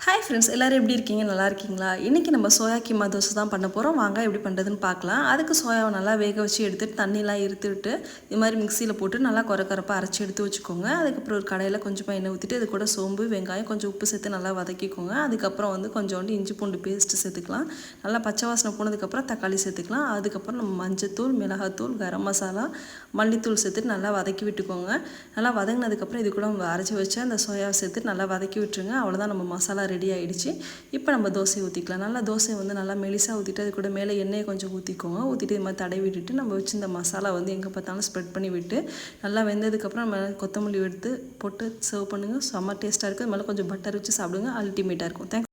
Hi friends, எல்லோரும் எப்படி இருக்கீங்க? நல்லா இருக்கீங்களா? இன்றைக்கி நம்ம சோயா கீமா தோசை தான் பண்ண போகிறோம். வாங்க எப்படி பண்ணுறதுன்னு பார்க்கலாம். அதுக்கு சோயாவை நல்லா வேக வச்சு எடுத்துகிட்டு தண்ணிலாம் இருத்துவிட்டு இது மாதிரி மிக்சியில் போட்டு நல்லா கொரப்பாக அரைச்சி எடுத்து வச்சுக்கோங்க. அதுக்கப்புறம் ஒரு கடையில் கொஞ்சமாக எண்ணெய் ஊற்றிட்டு அது கூட சோம்பு, வெங்காயம், கொஞ்சம் உப்பு சேர்த்து நல்லா வதக்கிக்கோங்க. அதுக்கப்புறம் கொஞ்சோண்டு இஞ்சி பூண்டு பேஸ்ட்டு சேர்த்துக்கலாம். நல்லா பச்சை வாசனை போனதுக்கப்புறம் தக்காளி சேர்த்துக்கலாம். அதுக்கப்புறம் நம்ம மஞ்சத்தூள், மிளகாத்தூள், கரம் மசாலா, மல்லித்தூள் சேர்த்துட்டு நல்லா வதக்கி விட்டுக்கோங்க. நல்லா வதங்கினதுக்கப்புறம் இது கூட அரைச்சி வச்சு அந்த சோயாவை சேர்த்துட்டு நல்லா வதக்கி விட்டுருங்க. அவ்வளோதான், நம்ம மசாலா ரெடி ஆகிடுச்சு. இப்போ நம்ம தோசை ஊற்றிக்கலாம். நல்லா தோசை நல்லா மெலிசாக ஊற்றிட்டு அது கூட மேலே எண்ணெயை கொஞ்சம் ஊற்றிக்கோங்க. ஊற்றிட்டு இது மாதிரி தடவி விட்டுட்டு நம்ம வச்சு இந்த மசாலா எங்கே பார்த்தாலும் ஸ்ப்ரெட் பண்ணி விட்டு நல்லா வெந்ததுக்கப்புறம் நம்ம கொத்தமல்லி எடுத்து போட்டு சர்வ் பண்ணுங்கள். செம்ம டேஸ்ட்டாக இருக்குது. அது மேலே கொஞ்சம் பட்டர் வச்சு சாப்பிடுங்க. அல்டிமேட்டாக இருக்கும். தேங்க்ஸ்.